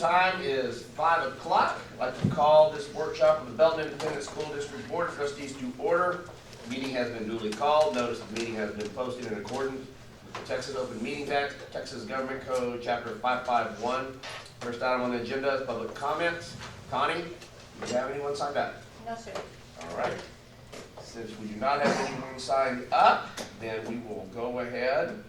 time is 5 o'clock. I'd like to call this workshop of the Belton Independent School District Board of Trustees to order. The meeting has been duly called. Notice of the meeting has been posted in accordance with the Texas Open Meeting Act, Texas Government Code, Chapter 551. First item on the agenda is public comments. Connie, do you have anyone signed up? No, sir. All right. Since we do not have anyone signed up, then we will go ahead.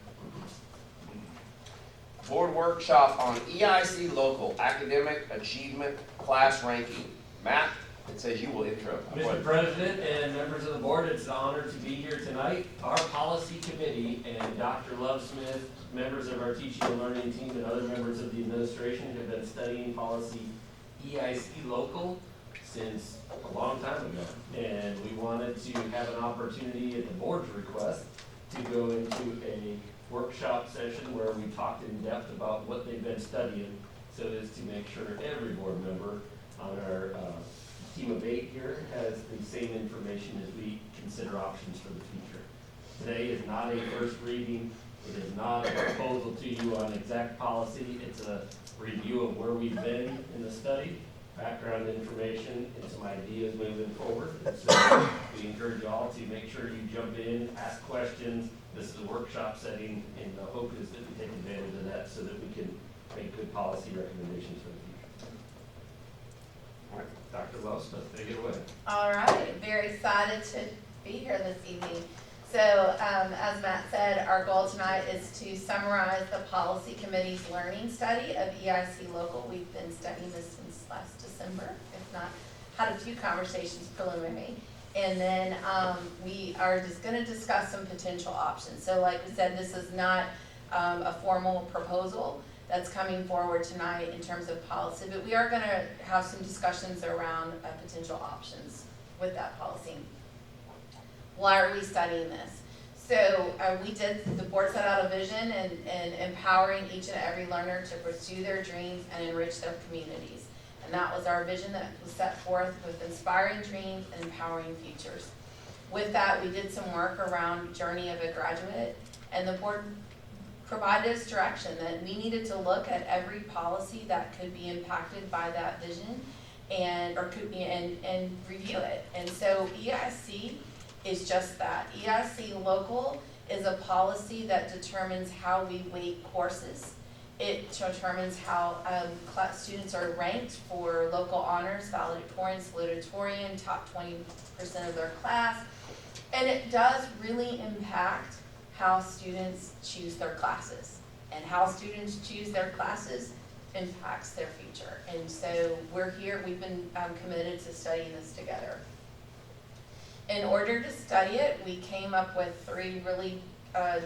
Board workshop on EIC local academic achievement class ranking. Matt, it says you will intro. Mr. President and members of the board, it's an honor to be here tonight. Our policy committee and Dr. Lovesmith, members of our teaching and learning team, and other members of the administration have been studying policy EIC local since a long time ago. And we wanted to have an opportunity at the board's request to go into a workshop session where we talked in depth about what they've been studying, so as to make sure every board member on our team of 8 here has the same information as we consider options for the future. Today is not a first reading. It is not a proposal to you on exact policy. It's a review of where we've been in the study, background information, and some ideas moving forward. And so we encourage you all to make sure you jump in, ask questions. This is a workshop setting, and the hope is that we take advantage of that so that we can make good policy recommendations for the future. All right, Dr. Lovesmith, take it away. All right, very excited to be here this evening. So as Matt said, our goal tonight is to summarize the policy committee's learning study of EIC local. We've been studying this since last December, if not, had a few conversations preliminary. And then we are just going to discuss some potential options. So like we said, this is not a formal proposal that's coming forward tonight in terms of policy, but we are going to have some discussions around potential options with that policy. Why are we studying this? So the board set out a vision and empowering each and every learner to pursue their dreams and enrich their communities. And that was our vision that was set forth with inspiring dreams and empowering futures. With that, we did some work around Journey of a Graduate, and the board provided us direction that we needed to look at every policy that could be impacted by that vision and review it. And so EIC is just that. EIC local is a policy that determines how we weight courses. It determines how class students are ranked for local honors, valedictorian, salutatorian, top 20% of their class. And it does really impact how students choose their classes. And how students choose their classes impacts their future. And so we're here, we've been committed to studying this together. In order to study it, we came up with 3 really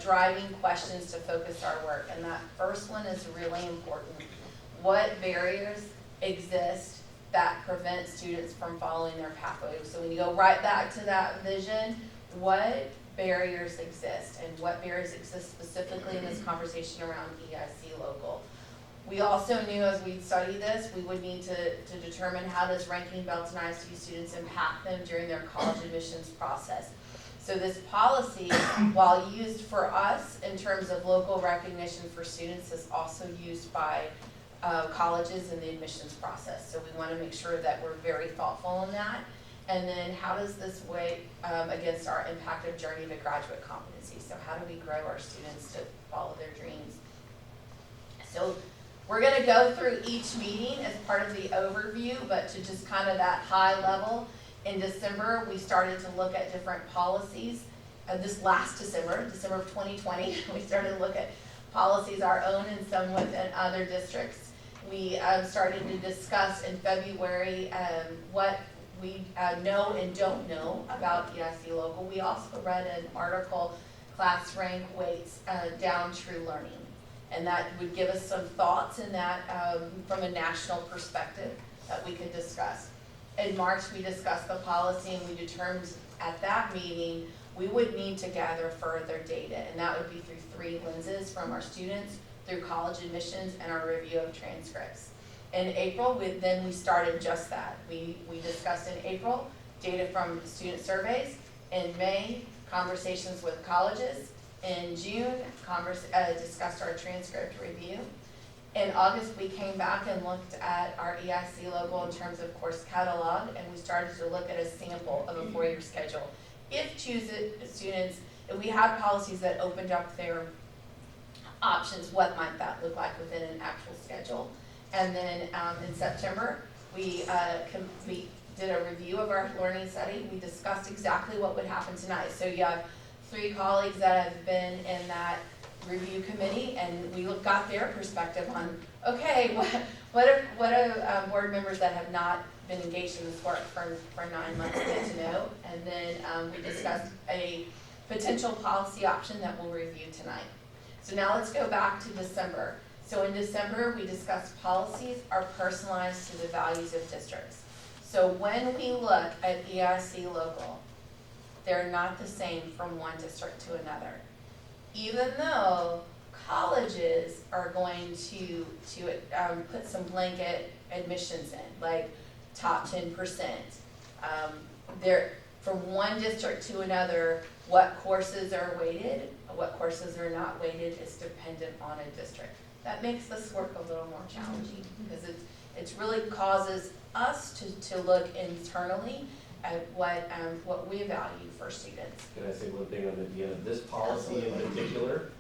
driving questions to focus our work, and that first one is really important. What barriers exist that prevent students from following their pathway? So when you go right back to that vision, what barriers exist, and what barriers exist specifically in this conversation around EIC local? We also knew as we studied this, we would need to determine how does ranking Belton ISD students impact them during their college admissions process. So this policy, while used for us in terms of local recognition for students, is also used by colleges in the admissions process. So we want to make sure that we're very thoughtful in that. And then how does this weigh against our impact of Journey of a Graduate competency? So how do we grow our students to follow their dreams? So we're going to go through each meeting as part of the overview, but to just kind of that high level. In December, we started to look at different policies. This last December of 2020, we started to look at policies our own and some within other districts. We started to discuss in February what we know and don't know about EIC local. We also read an article, Class Rank Weights Down True Learning. And that would give us some thoughts in that from a national perspective that we could discuss. In March, we discussed the policy, and we determined at that meeting we would need to gather further data, and that would be through 3 lenses: from our students, through college admissions, and our review of transcripts. In April, we started just that. We discussed in April data from student surveys. In May, conversations with colleges. In June, discussed our transcript review. In August, we came back and looked at our EIC logo in terms of course catalog, and we started to look at a sample of a four-year schedule. If students, if we had policies that opened up their options, what might that look like within an actual schedule? And then in September, we did a review of our learning study. We discussed exactly what would happen tonight. So you have 3 colleagues that have been in that review committee, and we got their perspective on, okay, what are board members that have not been engaged in this work for 9 months get to know, and then we discussed a potential policy option that we'll review tonight. So now let's go back to December. So in December, we discussed policies are personalized to the values of districts. So when we look at EIC local, they're not the same from one district to another. Even though colleges are going to put some blanket admissions in, like top 10%. They're, from one district to another, what courses are weighted, what courses are not weighted is dependent on a district. That makes this work a little more challenging because it really causes us to look internally at what we value for students. Can I say one thing on the end? This policy in particular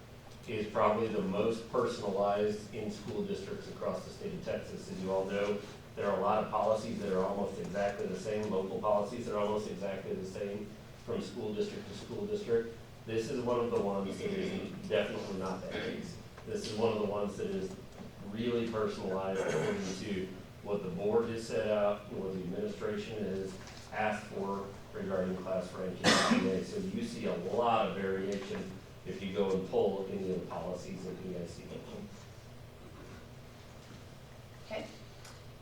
is probably the most personalized in school districts across the state of Texas. As you all know, there are a lot of policies that are almost exactly the same, local policies that are almost exactly the same from school district to school district. This is one of the ones that is definitely not that case. This is one of the ones that is really personalized according to what the board has set out, and what the administration has asked for regarding class ranking. So you see a lot of variation if you go and pull any of the policies in EIC. Okay.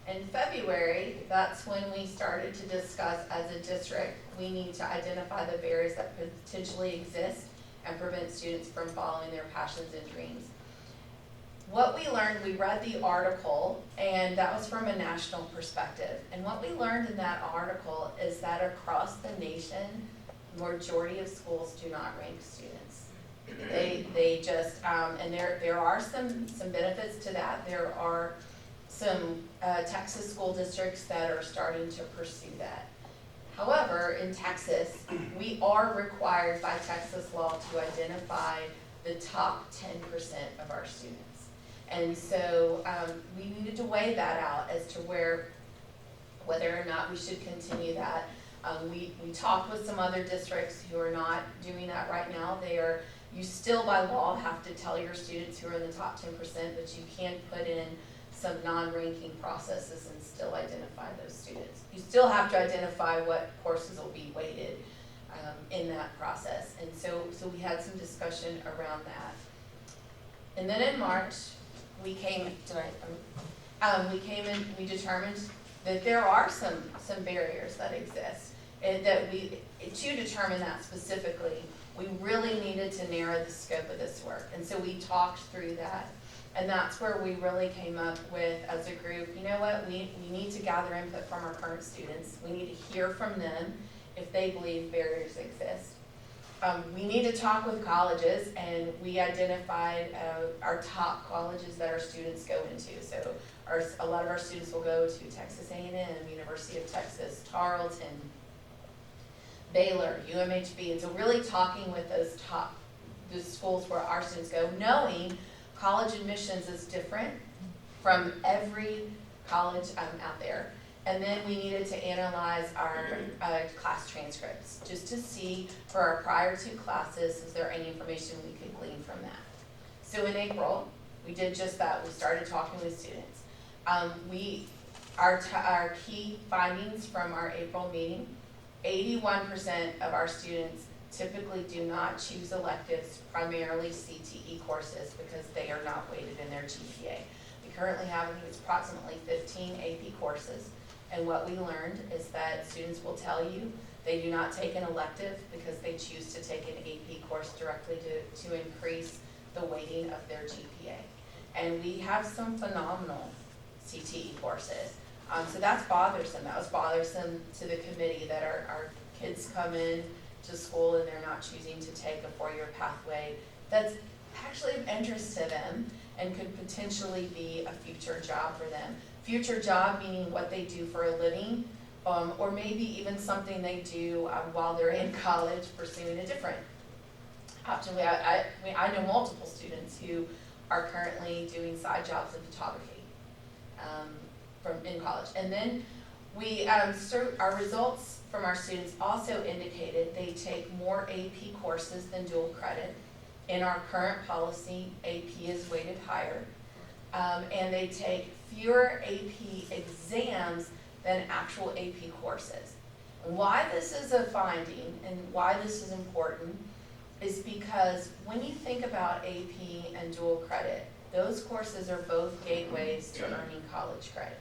In February, that's when we started to discuss as a district, we need to identify the barriers that potentially exist and prevent students from following their passions and dreams. What we learned, we read the article, and that was from a national perspective. And what we learned in that article is that across the nation, the majority of schools do not rank students. They just, and there are some benefits to that. There are some Texas school districts that are starting to pursue that. However, in Texas, we are required by Texas law to identify the top 10% of our students. And so we needed to weigh that out as to whether or not we should continue that. We talked with some other districts who are not doing that right now. You still by law have to tell your students who are in the top 10%, but you can put in some non-ranking processes and still identify those students. You still have to identify what courses will be weighted in that process. And so we had some discussion around that. And then in March, we came and we determined that there are some barriers that exist. To determine that specifically, we really needed to narrow the scope of this work. And so we talked through that. And that's where we really came up with, as a group, you know what, we need to gather input from our current students. We need to hear from them if they believe barriers exist. We need to talk with colleges, and we identified our top colleges that our students go into. So a lot of our students will go to Texas A&M, University of Texas, Tarleton, Baylor, UMHB. And so really talking with the schools where our students go, knowing college admissions is different from every college out there. And then we needed to analyze our class transcripts just to see for our prior 2 classes, is there any information we could glean from that. So in April, we did just that. We started talking with students. Our key findings from our April meeting, 81% of our students typically do not choose electives, primarily CTE courses, because they are not weighted in their GPA. We currently have, I think it's approximately 15 AP courses. And what we learned is that students will tell you they do not take an elective because they choose to take an AP course directly to increase the weighting of their GPA. And we have some phenomenal CTE courses. So that's bothersome. That was bothersome to the committee that our kids come in to school and they're not choosing to take a 4-year pathway. That's actually of interest to them and could potentially be a future job for them. Future job meaning what they do for a living, or maybe even something they do while they're in college pursuing a different option. I know multiple students who are currently doing side jobs in photography in college. And then our results from our students also indicated they take more AP courses than dual credit. In our current policy, AP is weighted higher. And they take fewer AP exams than actual AP courses. And why this is a finding and why this is important is because when you think about AP and dual credit, those courses are both gateways to earning college credit.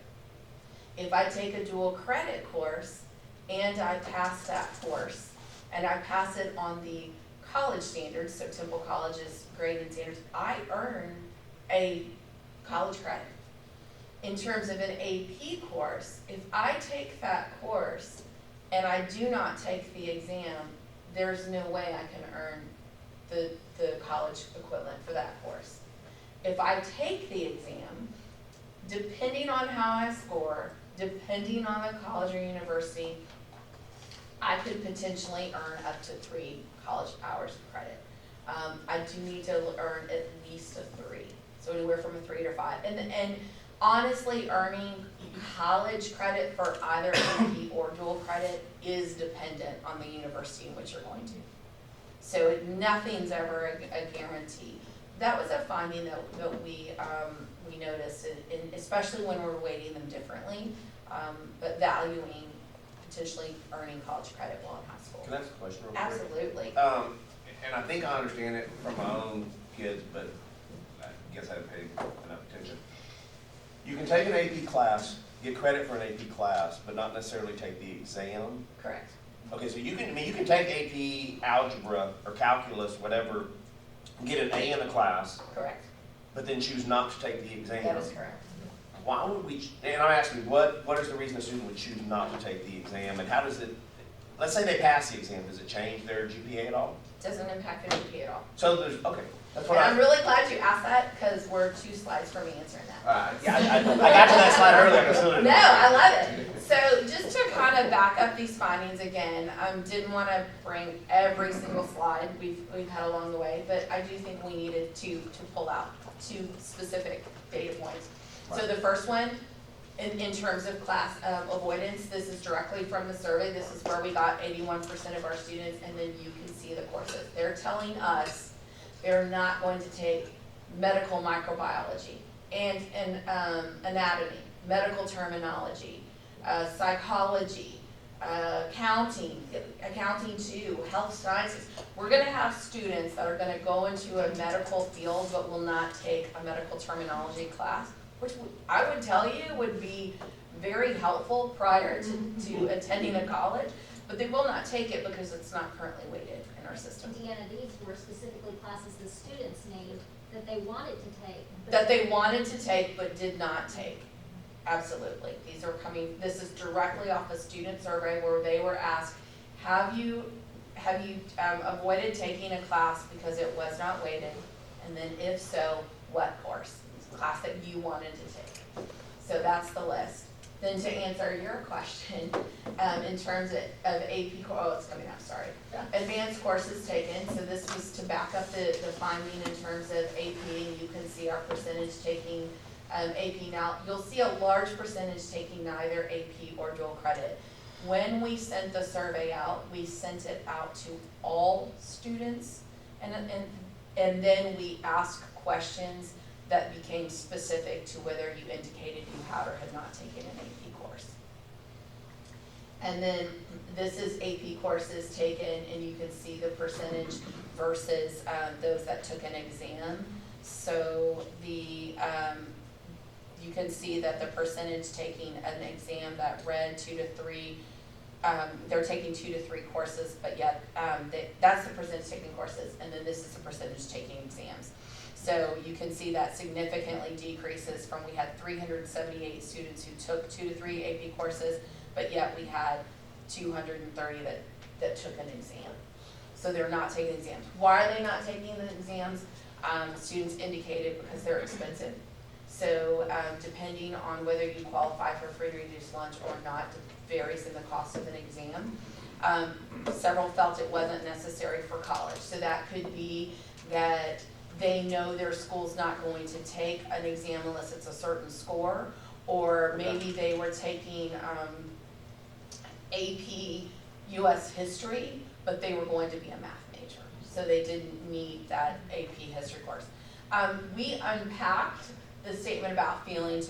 If I take a dual credit course and I pass that course, and I pass it on the college standards, so Temple College's grading standards, I earn a college credit. In terms of an AP course, if I take that course and I do not take the exam, there's no way I can earn the college equivalent for that course. If I take the exam, depending on how I score, depending on the college or university, I could potentially earn up to 3 college hours of credit. I do need to earn at least a 3, so anywhere from a 3 to 5. And honestly, earning college credit for either AP or dual credit is dependent on the university in which you're going to. So nothing's ever a guarantee. That was a finding that we noticed, especially when we're weighting them differently, but valuing potentially earning college credit while in high school. Can I ask a question real quick? Absolutely. And I think I understand it from my own kids, but I guess I haven't paid enough attention. You can take an AP class, get credit for an AP class, but not necessarily take the exam. Correct. Okay, so you can take AP algebra or calculus, whatever, get an A in a class, Correct. but then choose not to take the exam. That is correct. Why would we, and I'm asking, what is the reason a student would choose not to take the exam, and how does it, let's say they pass the exam, does it change their GPA at all? Doesn't impact the GPA at all. So there's, okay, that's And what I'm really glad you asked that, because we're 2 slides from me answering that. yeah, I got to that slide earlier, and I still didn't. No, I love it. So just to kind of back up these findings again, didn't want to bring every single slide we've had along the way, but I do think we needed to pull out 2 specific data points. So the first one, in terms of class avoidance, this is directly from the survey. This is where we got 81% of our students, and then you can see the courses. They're telling us they're not going to take medical microbiology and anatomy, medical terminology, psychology, accounting 2, health sciences. We're going to have students that are going to go into a medical field but will not take a medical terminology class, which I would tell you would be very helpful prior to attending a college, but they will not take it because it's not currently weighted in our system. Deanna, these were specifically classes the students named that they wanted to take. That they wanted to take but did not take. Absolutely. This is directly off a student survey where they were asked, have you avoided taking a class because it was not weighted? And then if so, what course? Class that you wanted to take. So that's the list. Then to answer your question, in terms of AP, it's coming up, sorry. Advanced courses taken, so this was to back up the finding in terms of AP, and you can see our percentage taking AP. Now, you'll see a large percentage taking neither AP or dual credit. When we sent the survey out, we sent it out to all students, and then we asked questions that became specific to whether you indicated you had or had not taken an AP course. And then this is AP courses taken, and you can see the percentage versus those that took an exam. So you can see that the percentage taking an exam that read 2 to 3, they're taking 2 to 3 courses, but yet that's the percentage taking courses, and then this is the percentage taking exams. So you can see that significantly decreases from, we had 378 students who took 2 to 3 AP courses, but yet we had 230 that took an exam. So they're not taking exams. Why are they not taking the exams? students indicated because they're expensive. So depending on whether you qualify for free reduced lunch or not, varies in the cost of an exam. Several felt it wasn't necessary for college. So that could be that they know their school's not going to take an exam unless it's a certain score, or maybe they were taking AP US history, but they were going to be a math major. So they didn't need that AP history course. We unpacked the statement about feeling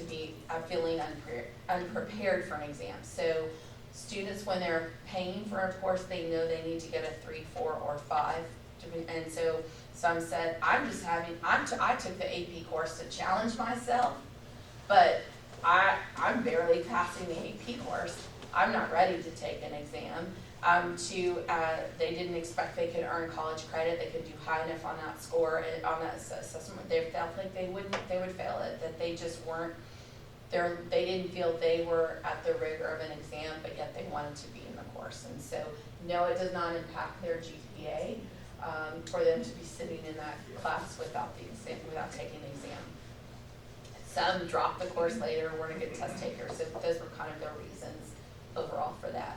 unprepared for an exam. So students, when they're paying for a course, they know they need to get a 3, 4, or 5. And so some said, I took the AP course to challenge myself, but I'm barely passing the AP course. I'm not ready to take an exam. They didn't expect they could earn college credit. They could do high enough on that score, on that assessment. They felt like they would fail it, that they just weren't, they didn't feel they were at the rigor of an exam, but yet they wanted to be in the course. And so, no, it does not impact their GPA for them to be sitting in that class without taking the exam. Some dropped the course later, weren't good test takers. So those were kind of their reasons overall for that.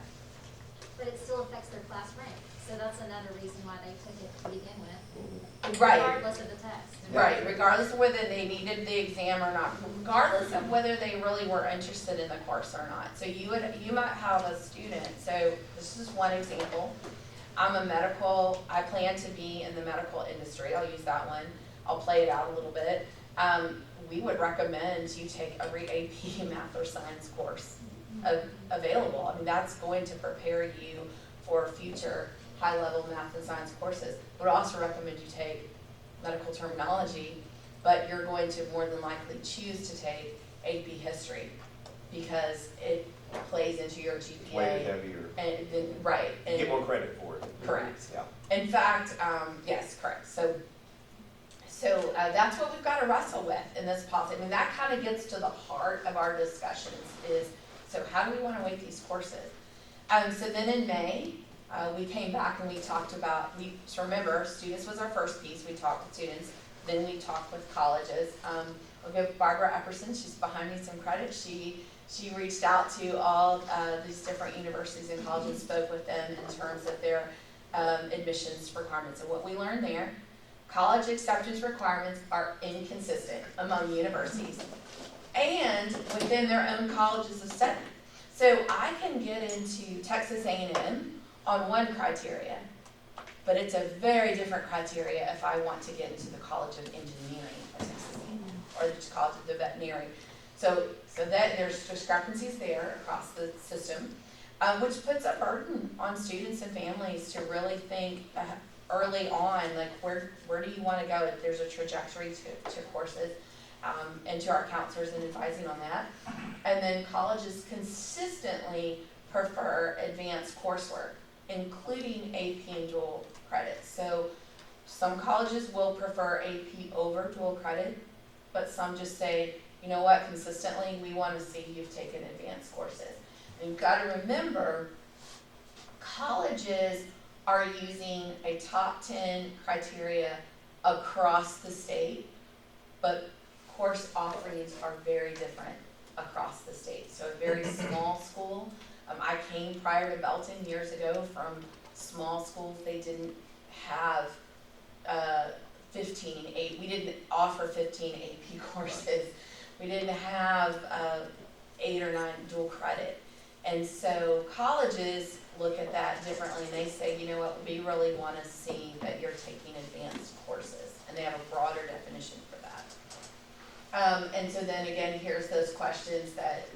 But it still affects their class rank, so that's another reason why they took it to begin with. Right. Regardless of the test. Right, regardless of whether they needed the exam or not, regardless of whether they really were interested in the course or not. So you might have a student, so this is one example. I plan to be in the medical industry, I'll use that one. I'll play it out a little bit. We would recommend you take every AP math or science course available. I mean, that's going to prepare you for future high-level math and science courses. Would also recommend you take medical terminology, but you're going to more than likely choose to take AP history because it plays into your GPA. Way heavier. And then, right. You get more credit for it. Correct. Yeah. In fact, yes, correct. So that's what we've got to wrestle with in this policy. I mean, that kind of gets to the heart of our discussions is, so how do we want to weight these courses? So then in May, we came back and we talked about, so remember, students was our first piece. We talked with students. Then we talked with colleges. I'll give Barbara Epperson, she's behind me, some credit. She reached out to all these different universities and colleges and spoke with them in terms of their admissions requirements. And what we learned there, college acceptance requirements are inconsistent among universities and within their own colleges of study. So I can get into Texas A&M on one criteria, but it's a very different criteria if I want to get into the College of Engineering at Texas A&M or the College of the Veterinary. So that there's discrepancies there across the system, which puts a burden on students and families to really think early on, like where do you want to go? There's a trajectory to courses, and to our counselors and advising on that. And then colleges consistently prefer advanced coursework, including AP and dual credit. So some colleges will prefer AP over dual credit, but some just say, you know what, consistently we want to see you've taken advanced courses. And you've got to remember, colleges are using a top 10 criteria across the state, but course offerings are very different across the state. So a very small school, I came prior to Belton years ago from small schools. They didn't have 15 AP. We didn't offer 15 AP courses. We didn't have 8 or 9 dual credit. And so colleges look at that differently and they say, you know what, we really want to see that you're taking advanced courses. And they have a broader definition for that. And so then again, here's those questions that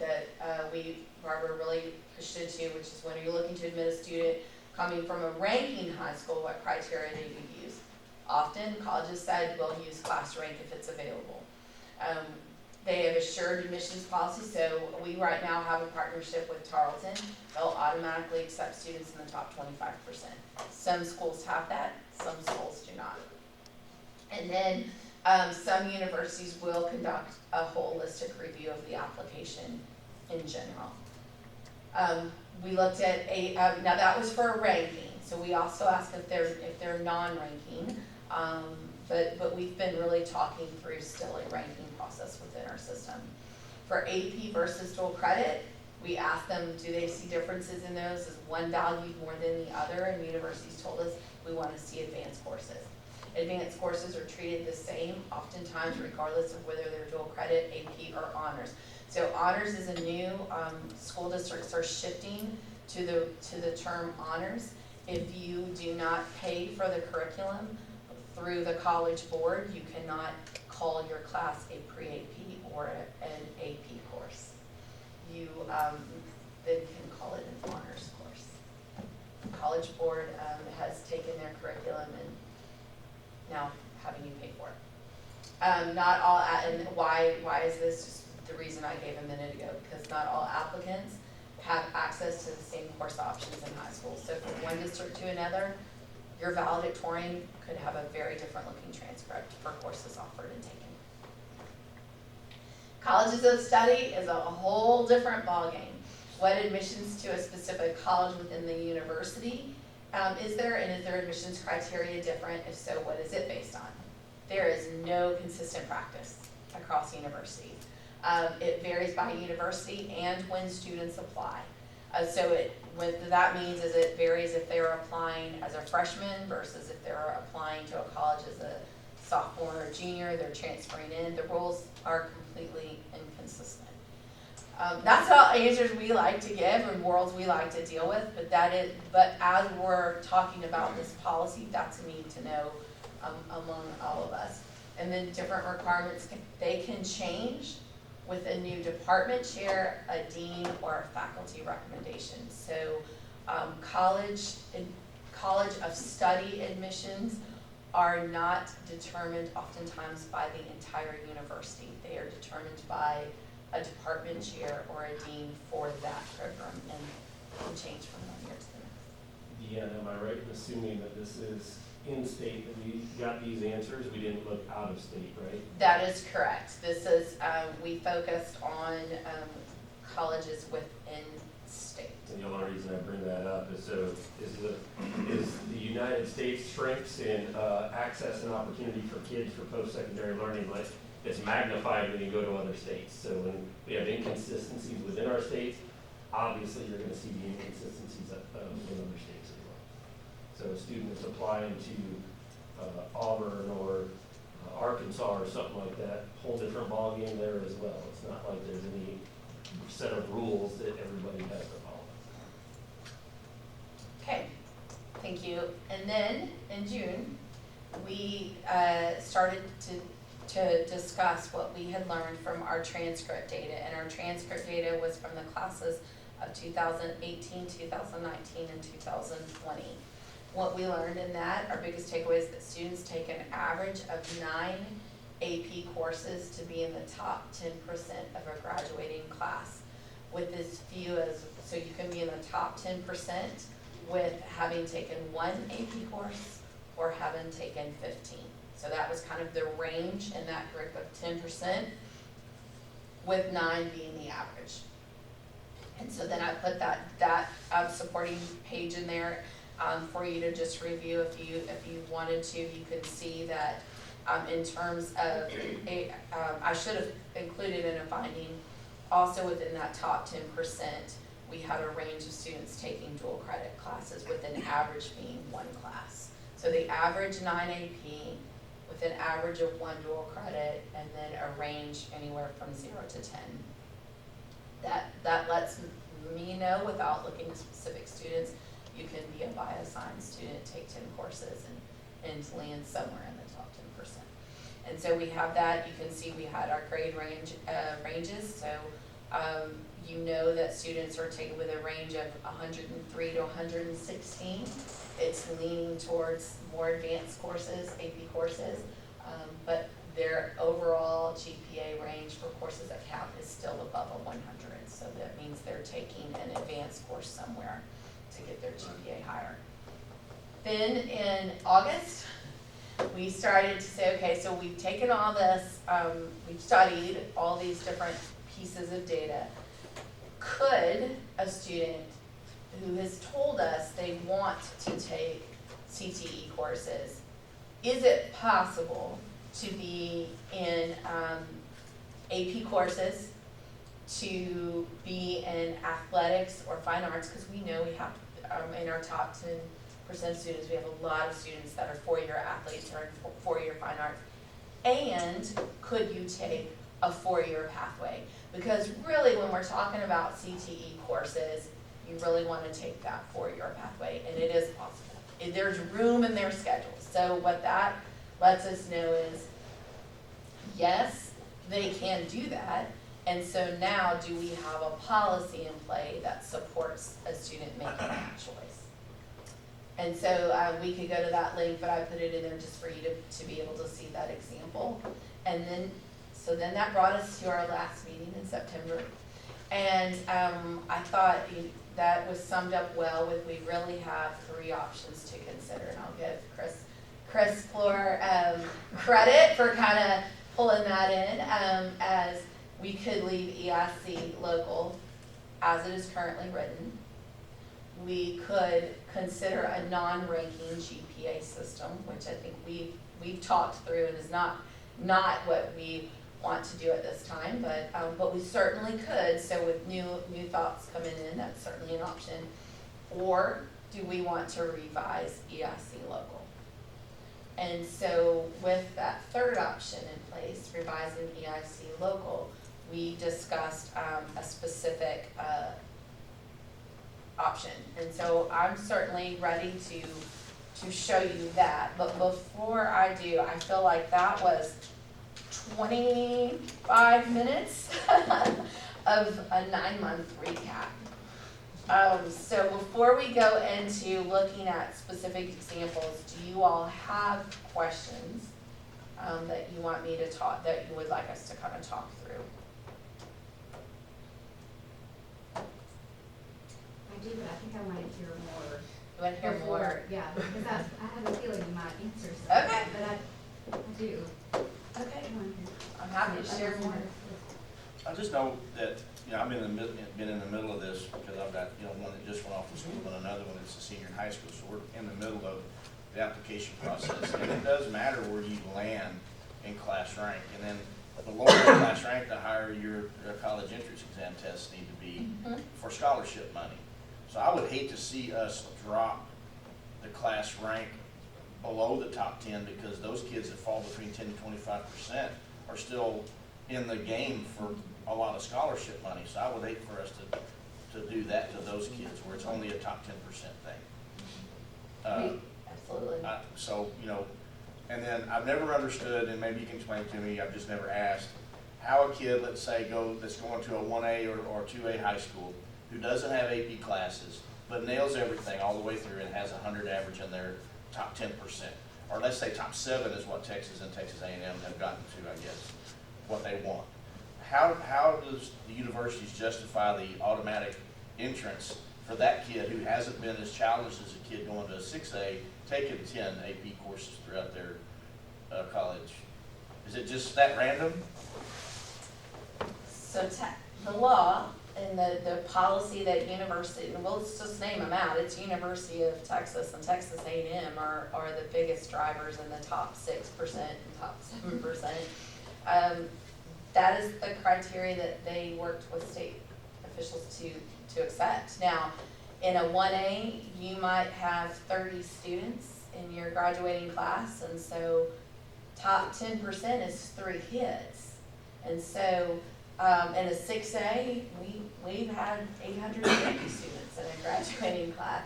Barbara really pushed into, which is when you're looking to admit a student coming from a ranking high school, what criteria do you use? Often colleges said, we'll use class rank if it's available. They have assured admissions policy, so we right now have a partnership with Tarleton. They'll automatically accept students in the top 25%. Some schools have that, some schools do not. And then some universities will conduct a holistic review of the application in general. We looked at now that was for a ranking, so we also asked if they're non-ranking, but we've been really talking through still a ranking process within our system. For AP versus dual credit, we asked them, do they see differences in those? Is one valued more than the other? And universities told us, we want to see advanced courses. Advanced courses are treated the same, oftentimes regardless of whether they're dual credit, AP, or honors. So honors is a new, school districts are shifting to the term honors. If you do not pay for the curriculum through the college board, you cannot call your class a pre-AP or an AP course. You then can call it an honors course. The college board has taken their curriculum and now having you pay for it. Not all, and why is this? Just the reason I gave a minute ago, because not all applicants have access to the same course options in high school. So from one district to another, your valedictorian could have a very different looking transcript for courses offered and taken. Colleges of study is a whole different ballgame. What admissions to a specific college within the university is there, and is their admissions criteria different? If so, what is it based on? There is no consistent practice across universities. It varies by university and when students apply. What that means is it varies if they're applying as a freshman versus if they're applying to a college as a sophomore or junior, they're transferring in. The rules are completely inconsistent. That's all answers we like to give and worlds we like to deal with, but as we're talking about this policy, that's a need to know among all of us. And then different requirements, they can change with a new department chair, a dean, or a faculty recommendation. So college of study admissions are not determined oftentimes by the entire university. They are determined by a department chair or a dean for that program and can change from one year to the next. Deanna, am I right in assuming that this is in-state, that we got these answers, we didn't look out of state, right? That is correct. This is, we focused on colleges within state. And the only reason I bring that up is is the United States strengths in access and opportunity for kids for post-secondary learning, like it's magnified when you go to other states. So when we have inconsistencies within our states, obviously you're going to see the inconsistencies in other states as well. So a student that's applying to Auburn or Arkansas or something like that, whole different ballgame there as well. It's not like there's any set of rules that everybody has to follow. Okay, thank you. And then in June, we started to discuss what we had learned from our transcript data. And our transcript data was from the classes of 2018, 2019, and 2020. What we learned in that, our biggest takeaway is that students take an average of 9 AP courses to be in the top 10% of a graduating class. With this view as, so you can be in the top 10% with having taken 1 AP course or having taken 15. So that was kind of the range in that group of 10%, with 9 being the average. And so then I put that supporting page in there for you to just review if you wanted to. You can see that in terms of, I should have included in a finding, also within that top 10%, we had a range of students taking dual credit classes with an average being 1 class. So the average 9 AP with an average of 1 dual credit, and then a range anywhere from 0 to 10. That lets me know, without looking at specific students, you can be a bio-science student, take 10 courses, and land somewhere in the top 10%. And so we have that. You can see we had our grade ranges. So you know that students are taken with a range of 103 to 116. It's leaning towards more advanced courses, AP courses, but their overall GPA range for courses that count is still above a 100. So that means they're taking an advanced course somewhere to get their GPA higher. Then in August, we started to say, okay, so we've taken all this, we've studied all these different pieces of data. Could a student who has told us they want to take CTE courses is it possible to be in AP courses, to be in athletics or fine arts, because we know we have, in our top 10% of students, we have a lot of students that are four-year athletes or four-year fine arts. And could you take a four-year pathway? Because really, when we're talking about CTE courses, you really want to take that four-year pathway, and it is possible. There's room in their schedule. So what that lets us know is, yes, they can do that. And so now, do we have a policy in play that supports a student making that choice? And so we could go to that link, but I put it in there just for you to be able to see that example. And then, so then that brought us to our last meeting in September. And I thought that was summed up well with, we really have three options to consider. And I'll give Chris Floor credit for kind of pulling that in, as we could leave EIC local as it is currently written. We could consider a non-ranking GPA system, which I think we've talked through and is not what we want to do at this time, but we certainly could. So with new thoughts coming in, that's certainly an option. Or do we want to revise EIC local? And so with that third option in place, revising EIC local, we discussed a specific option. And so I'm certainly ready to show you that. But before I do, I feel like that was 25 minutes of a 9-month recap. So before we go into looking at specific examples, do you all have questions that you want me to talk, that you would like us to kind of talk through? I do, but I think I want to hear more. You want to hear more? Yeah, because I have a feeling you might answer something. Okay. But I do. Okay, I want to hear. I'm happy to share more. I just know that, I've been in the middle of this because I've got, one that just went off to school and another one that's a senior in high school. So we're in the middle of the application process. And it does matter where you land in class rank. And then the lower the class rank, the higher your college entrance exam tests need to be for scholarship money. So I would hate to see us drop the class rank below the top 10, because those kids that fall between 10 to 25% are still in the game for a lot of scholarship money. So I would hate for us to do that to those kids where it's only a top 10% thing. Absolutely. And then I've never understood, and maybe you can explain it to me, I've just never asked, how a kid, let's say, that's going to a 1A or 2A high school who doesn't have AP classes, but nails everything all the way through and has 100 average in their top 10%. Or let's say top 7 is what Texas and Texas A&M have gotten to, I guess, what they want. How does the universities justify the automatic entrance for that kid who hasn't been as challenged as a kid going to a 6A, taking 10 AP courses throughout their college? Is it just that random? So the law and the policy that university, and we'll just name them out, it's University of Texas and Texas A&M are the biggest drivers in the top 6% and top 7%. That is the criteria that they worked with state officials to accept. Now, in a 1A, you might have 30 students in your graduating class, and so top 10% is 3 kids. And so in a 6A, we've had 850 students in a graduating class.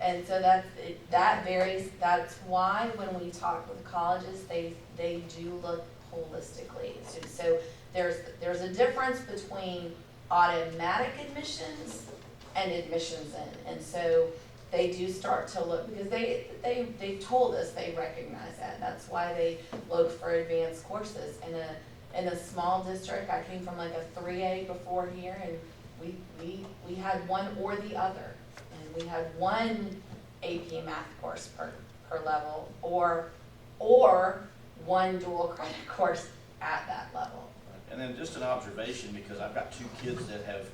And so that varies. That's why when we talk with colleges, they do look holistically. So there's a difference between automatic admissions and admissions in. And so they do start to look, because they've told us they recognize that. That's why they look for advanced courses. In a small district, I came from like a 3A before here, and we had one or the other. And we had one AP math course per level, or one dual credit course at that level. And then just an observation, because I've got 2 kids that have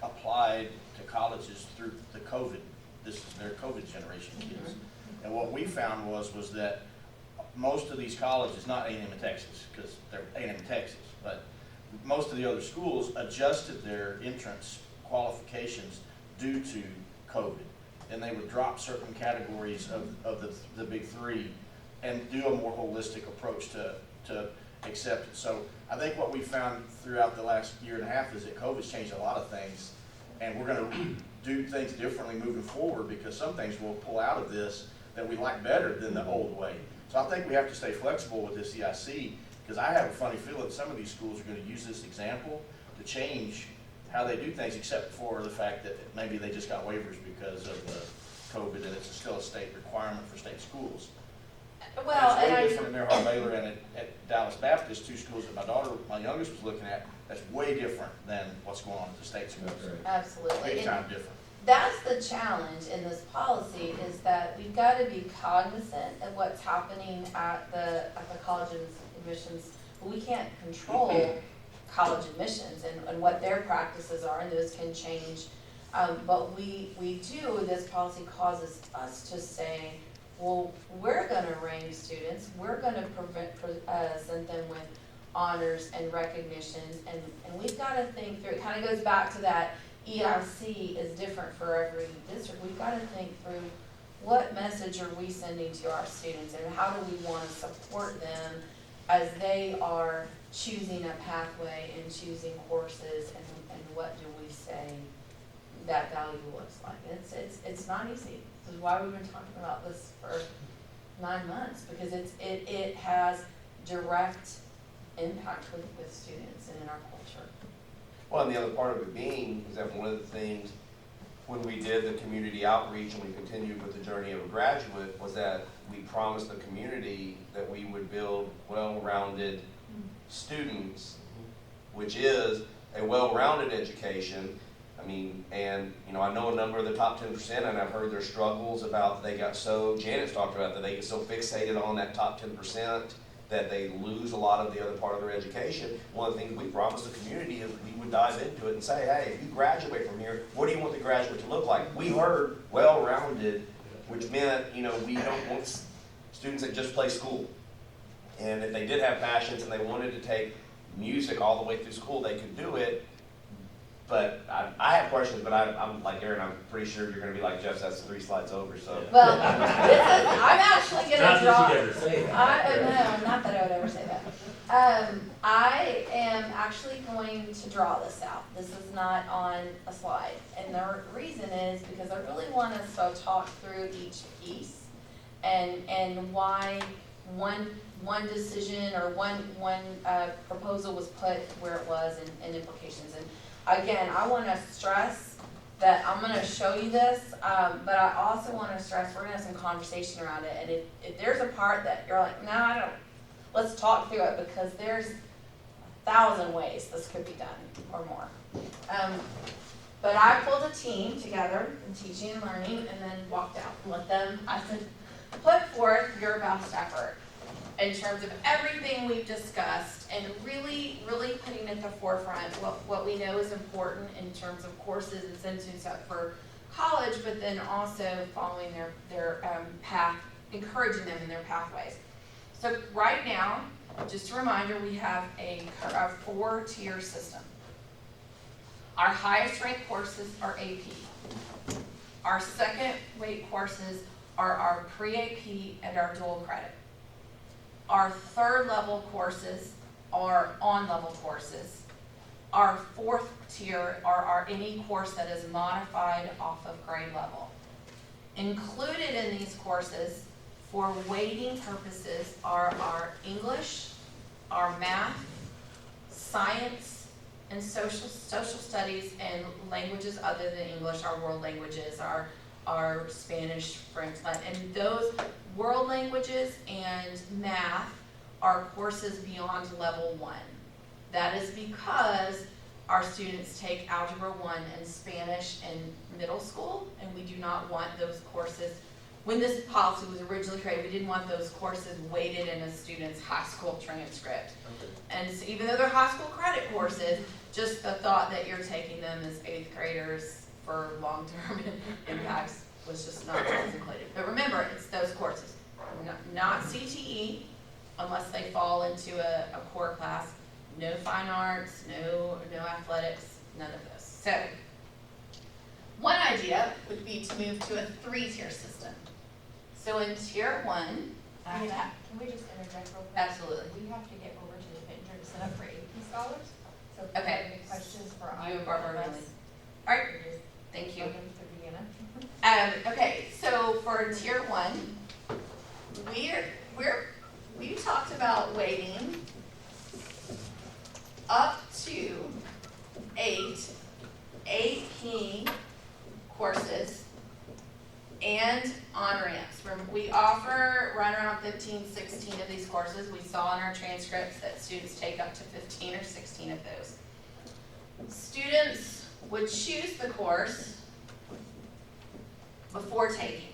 applied to colleges through the COVID. This is their COVID generation kids. And what we found was that most of these colleges, not A&M in Texas, because they're A&M in Texas, but most of the other schools adjusted their entrance qualifications due to COVID. And they would drop certain categories of the big three and do a more holistic approach to acceptance. So I think what we found throughout the last year and a half is that COVID's changed a lot of things, and we're gonna do things differently moving forward, because some things we'll pull out of this that we like better than the old way. So I think we have to stay flexible with this EIC, because I have a funny feeling some of these schools are gonna use this example to change how they do things, except for the fact that maybe they just got waivers because of the COVID, and it's still a state requirement for state schools. Well, It's and way different in Mare Baylor and at Dallas Baptist, two schools that my youngest was looking at. That's way different than what's going on at the state schools. absolutely. Big And time different. that's the challenge in this policy, is that we've got to be cognizant of what's happening at the college's admissions. We can't control college admissions and what their practices are, and those can change. But we do, this policy causes us to say, well, we're gonna rank students, we're gonna present them with honors and recognitions, and we've gotta think through, it kinda goes back to that EIC is different for every district. We've gotta think through, what message are we sending to our students, and how do we wanna support them as they are choosing a pathway and choosing courses, and what do we say that value looks like. It's not easy. This is why we've been talking about this for 9 months, because it has direct impact with students and in our culture. Well, and the other part of it being is that one of the things when we did the community outreach and we continued with the journey of a graduate was that we promised the community that we would build well-rounded students, which is a well-rounded education. I mean, and, you know, I know a number of the top 10%, and I've heard their struggles about Janet's talked about that they get so fixated on that top 10% that they lose a lot of the other part of their education. One of the things we promised the community is we would dive into it and say, hey, if you graduate from here, what do you want the graduate to look like? We heard well-rounded, which meant, you know, we don't want students that just play school. And if they did have passions and they wanted to take music all the way through school, they could do it. But I have questions, but I'm like Aaron, I'm pretty sure you're gonna be like Jeff, that's 3 slides over, so. Well, I'm actually gonna Not draw. that you'd ever say that. No, not that I would ever say that. I am actually going to draw this out. This is not on a slide. And the reason is because I really want us to talk through each piece and why one decision or one proposal was put where it was and implications. And again, I want to stress that I'm going to show you this, but I also want to stress we're going to have some conversation around it. And if there's a part that you're like, no, I don't, let's talk through it, because there's 1,000 ways this could be done or more. But I pulled a team together in teaching and learning and then walked out and let them, I said, put forth your best effort in terms of everything we've discussed and really, really putting at the forefront what we know is important in terms of courses and setting up for college, but then also following their path, encouraging them in their pathways. So right now, just a reminder, we have a 4-tier system. Our highest ranked courses are AP. Our second weight courses are our pre-AP and our dual credit. Our third level courses are on-level courses. Our 4th tier are any course that is modified off of grade level. Included in these courses for weighting purposes are our English, our math, science, and social studies and languages other than English, our world languages, our Spanish, French, Latin, and those world languages and math are courses beyond level 1. That is because our students take Algebra 1 and Spanish in middle school, and we do not want those courses. When this policy was originally created, we didn't want those courses weighted in a student's high school transcript. Okay. And so even though they're high school credit courses, just the thought that you're taking them as 8th graders for long-term impacts was just not contemplated. But remember, it's those courses, not CTE, unless they fall into a core class. No fine arts, no athletics, none of those. So, one idea would be to move to a 3-tier system. So in tier 1, Can we just interject real quick? absolutely. We have to get over to the picture to set up for AP scholars. So if Okay. you have any questions for You either and Barbara one of really. us, All right, we're just thank you. welcome to Vienna. Okay, so for tier 1, we talked about waiting up to 8 AP courses and on-ramps. We offer right around 15, 16 of these courses. We saw in our transcripts that students take up to 15 or 16 of those. Students would choose the course before taking.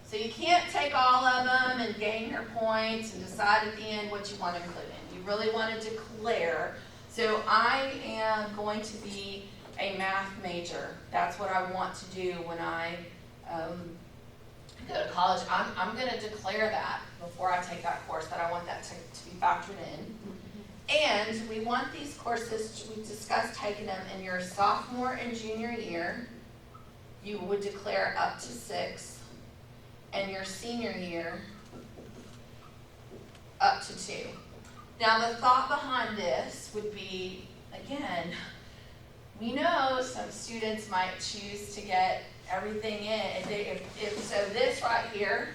So you can't take all of them and gain your points and decide at the end what you want to include in. You really want to declare. So I am going to be a math major. That's what I want to do when I go to college. I'm going to declare that before I take that course, that I want that to be factored in. And we want these courses, we discussed taking them in your sophomore and junior year. You would declare up to 6, and your senior year up to 2. Now the thought behind this would be, again, we know some students might choose to get everything in. So this right here,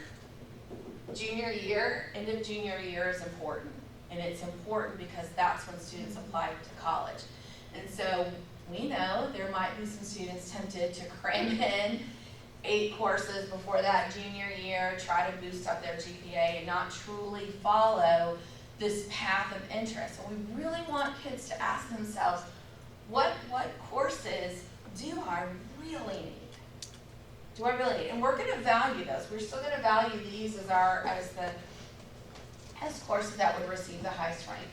junior year, end of junior year is important. And it's important because that's when students apply to college. And so we know there might be some students tempted to cram in 8 courses before that junior year, try to boost up their GPA and not truly follow this path of interest. And we really want kids to ask themselves, what courses do I really need? Do I really need? And we're going to value those. We're still going to value these as courses that would receive the highest rank.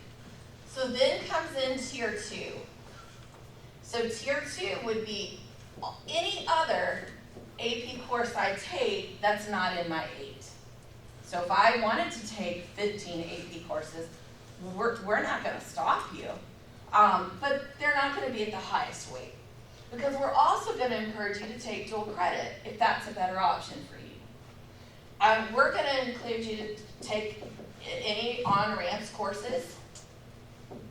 So then comes in tier 2. So tier 2 would be any other AP course I take that's not in my 8. So if I wanted to take 15 AP courses, we're not going to stop you. But they're not going to be at the highest weight. Because we're also going to encourage you to take dual credit if that's a better option for you. We're going to include you to take any on-ramps courses.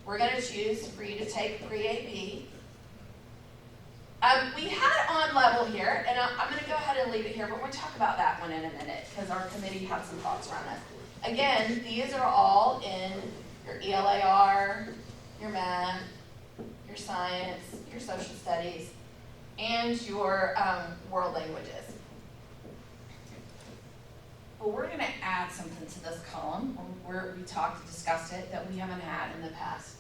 We're going to choose for you to take pre-AP. We had on level here, and I'm going to go ahead and leave it here, but we'll talk about that one in a minute because our committee had some thoughts around that. Again, these are all in your ELAR, your math, your science, your social studies, and your world languages. But we're going to add something to this column where we discussed it that we haven't had in the past.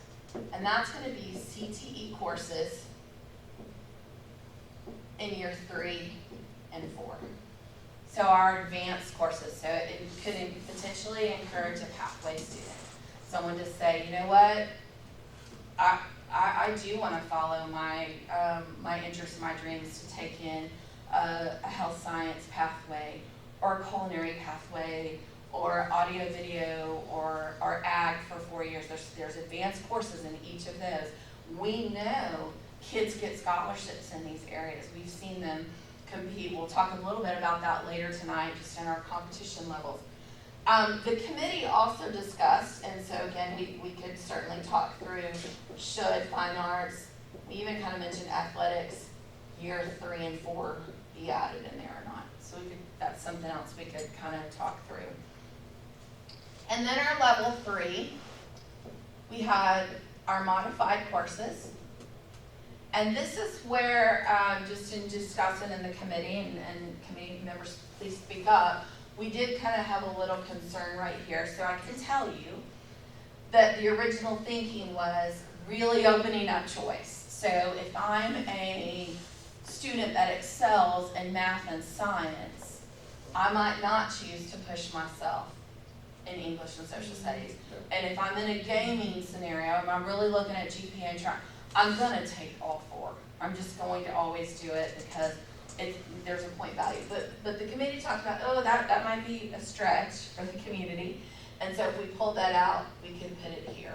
And that's going to be CTE courses in year 3 and 4. So our advanced courses. So it could potentially encourage a pathway student. Someone to say, you know what, I do want to follow my interests and my dreams to take in a health science pathway or a culinary pathway or audio video or ag for 4 years. There's advanced courses in each of those. We know kids get scholarships in these areas. We've seen them compete. We'll talk a little bit about that later tonight, just in our competition levels. The committee also discussed, and so again, we could certainly talk through, should fine arts, we even kind of mentioned athletics, year 3 and 4 be added in there or not. So that's something else we could kind of talk through. And then our level 3, we had our modified courses. And this is where, just in discussing in the committee, and committee members please speak up, we did kind of have a little concern right here. So I can tell you that the original thinking was really opening up choice. So if I'm a student that excels in math and science, I might not choose to push myself in English and social studies. And if I'm in a gaming scenario, and I'm really looking at GPA and trying, I'm going to take all 4. I'm just going to always do it because there's a point value. But the committee talked about, that might be a stretch for the community. And so if we pull that out, we can put it here.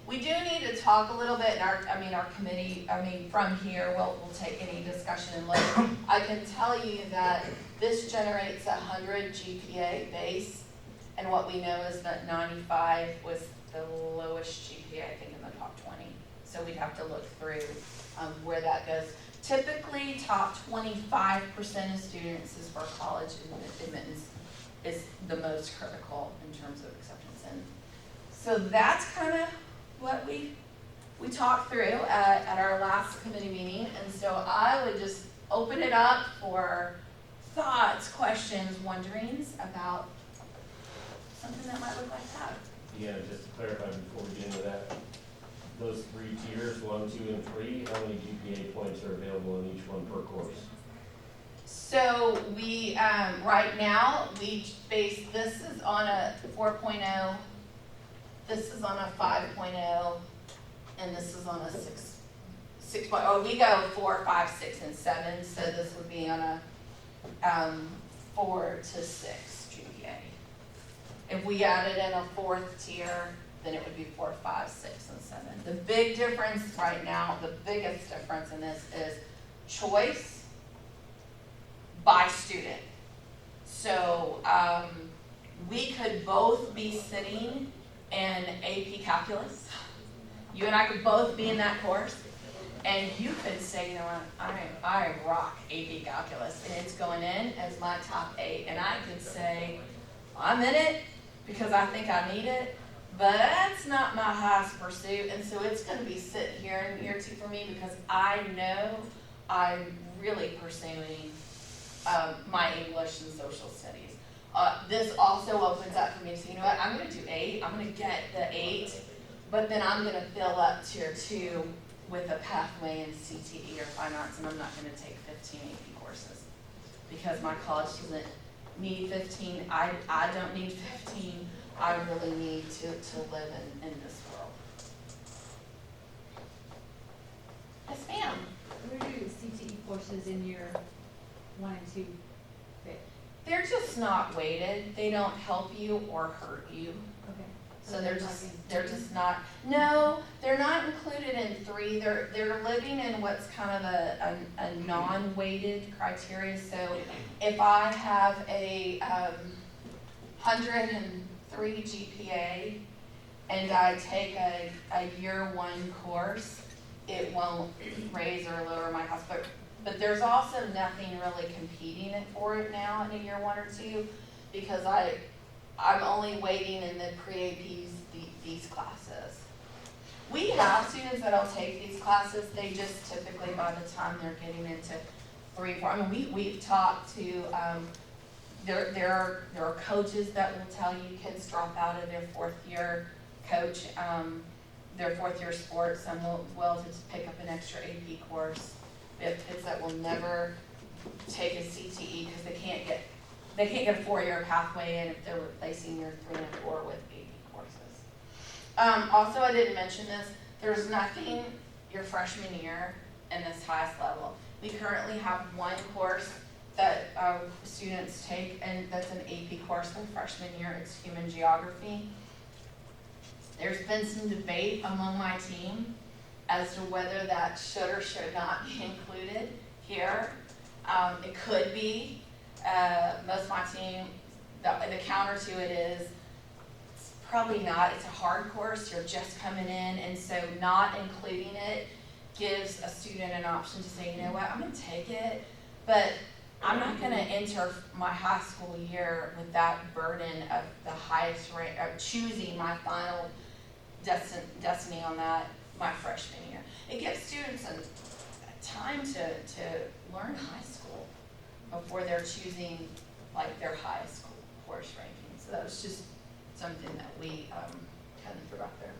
We do need to talk a little bit, in our committee, from here, we'll take any discussion and look. I can tell you that this generates 100 GPA base, and what we know is that 95 was the lowest GPA, I think, in the top 20. So we'd have to look through where that goes. Typically, top 25% of students is where college admittance is the most critical in terms of acceptance. And so that's kind of what we talked through at our last committee meeting. And so I would just open it up for thoughts, questions, wonderings about something that might look like that. Yeah, just to clarify before we get into that, those 3 tiers, 1, 2, and 3, how many GPA points are available in each one per course? So we, right now, we base, this is on a 4.0, this is on a 5.0, and this is on a 6.0. We go 4, 5, 6, and 7, so this would be on a 4 to 6 GPA. If we added in a 4th tier, then it would be 4, 5, 6, and 7. The big difference right now, the biggest difference in this is choice by student. So we could both be sitting in AP Calculus. You and I could both be in that course, and you could say, you know what, I rock AP Calculus, and it's going in as my top 8. And I could say, I'm in it because I think I need it, but that's not my highest pursuit, and so it's going to be sitting here in year 2 for me because I know I'm really pursuing my English and social studies. This also opens up for me to say, you know what, I'm going to do 8, I'm going to get the 8, but then I'm going to fill up tier 2 with a pathway in CTE or fine arts, and I'm not going to take 15 AP courses because my college doesn't need 15. I don't need 15. I really need to live in this world. Yes, ma'am. Where do CTE courses in year 1 and 2 fit? They're just not weighted. They don't help you or hurt you. Okay. So they're just not. No, they're not included in 3. They're living in what's kind of a non-weighted criteria. So if I have a 103 GPA and I take a year 1 course, it won't raise or lower my cost. But there's also nothing really competing for it now in a year 1 or 2 because I'm only waiting in the pre-APs these classes. We have students that'll take these classes. They just typically, by the time they're getting into 3, 4, I mean, we've talked to, there are coaches that will tell you kids drop out of their 4th year coach, their 4th year sports, and will to pick up an extra AP course. We have kids that will never take a CTE because they can't get a 4-year pathway in if they're replacing year 3 and 4 with AP courses. Also, I didn't mention this, there's nothing your freshman year in this highest level. We currently have 1 course that students take, and that's an AP course for freshman year. It's human geography. There's been some debate among my team as to whether that should or should not be included here. It could be. Most of my team, the counter to it is it's probably not. It's a hard course. You're just coming in, and so not including it gives a student an option to say, you know what, I'm going to take it, but I'm not going to enter my high school year with that burden of the highest rank, of choosing my final destiny on that my freshman year. It gives students a time to learn high school before they're choosing like their high school course ranking. So that was just something that we kind of threw out there.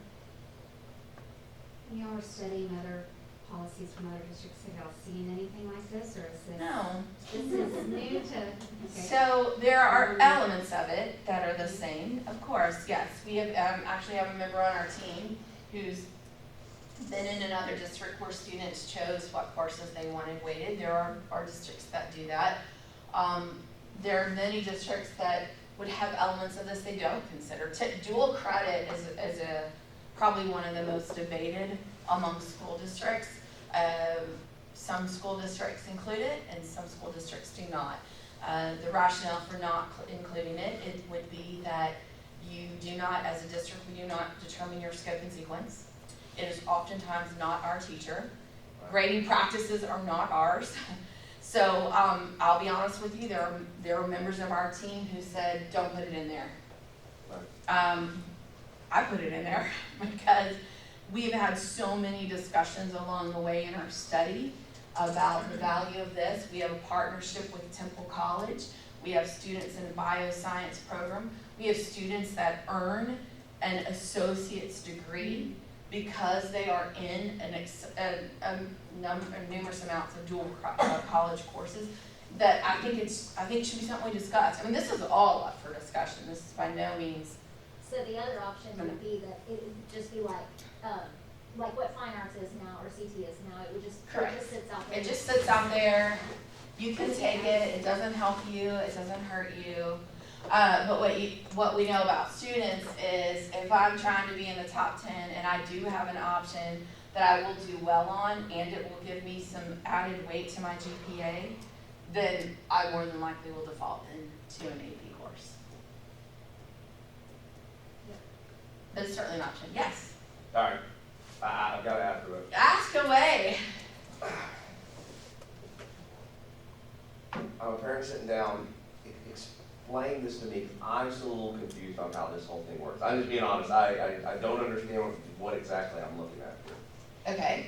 When y'all are studying other policies from other districts, have y'all seen anything like this, or is this? No. This is new to, okay. So there are elements of it that are the same, of course, yes. We have actually have a member on our team who's been in another district where students chose what courses they wanted weighted. There are districts that do that. There are many districts that would have elements of this they don't consider. Dual credit is probably one of the most debated among school districts. Some school districts include it and some school districts do not. The rationale for not including it would be that you do not, as a district, we do not determine your scope and sequence. It is oftentimes not our teacher. Grading practices are not ours. So I'll be honest with you, there are members of our team who said, don't put it in there. I put it in there because we've had so many discussions along the way in our study about the value of this. We have a partnership with Temple College. We have students in the bioscience program. We have students that earn an associate's degree because they are in numerous amounts of dual college courses. That I think it should be something we discuss. I mean, this is all up for discussion. This is by no means. So the other option would be that it would just be like what fine arts is now or CT is now. It would just, Correct. it just sits out there. It just sits out there. You can take it. It doesn't help you. It doesn't hurt you. But what we know about students is if I'm trying to be in the top 10 and I do have an option that I will do well on and it will give me some added weight to my GPA, then I more than likely will default into an AP course. Yep. But it's certainly an option. Yes. All right, I've got to ask you. Ask away. I'm a parent sitting down, explain this to me, because I'm still a little confused on how this whole thing works. I'm just being honest, I don't understand what exactly I'm looking at here. Okay.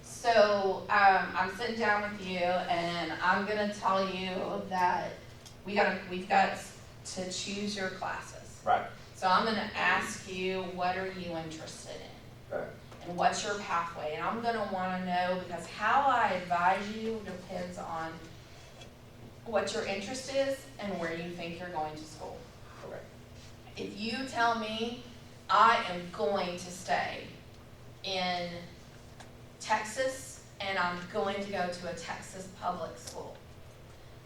So I'm sitting down with you, and I'm gonna tell you that we've got to choose your classes. Right, So I'm gonna ask you, what are you interested in? okay, And what's your pathway? And I'm gonna wanna know, because how I advise you depends on what your interest is and where you think you're going to school. okay. If you tell me I am going to stay in Texas and I'm going to go to a Texas public school,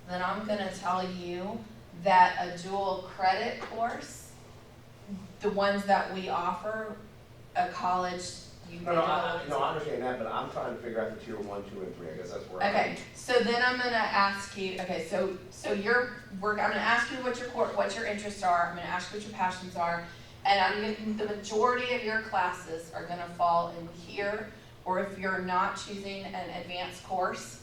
then I'm gonna tell you that a dual credit course, the ones that we offer, a college, you No, I understand that, but I'm trying to figure out the tier 1, 2, and 3, I guess that's where I'm. Okay, so then I'm gonna ask you, okay, so I'm gonna ask you what your interests are, I'm gonna ask you what your passions are, and the majority of your classes are gonna fall in here, or if you're not choosing an advanced course,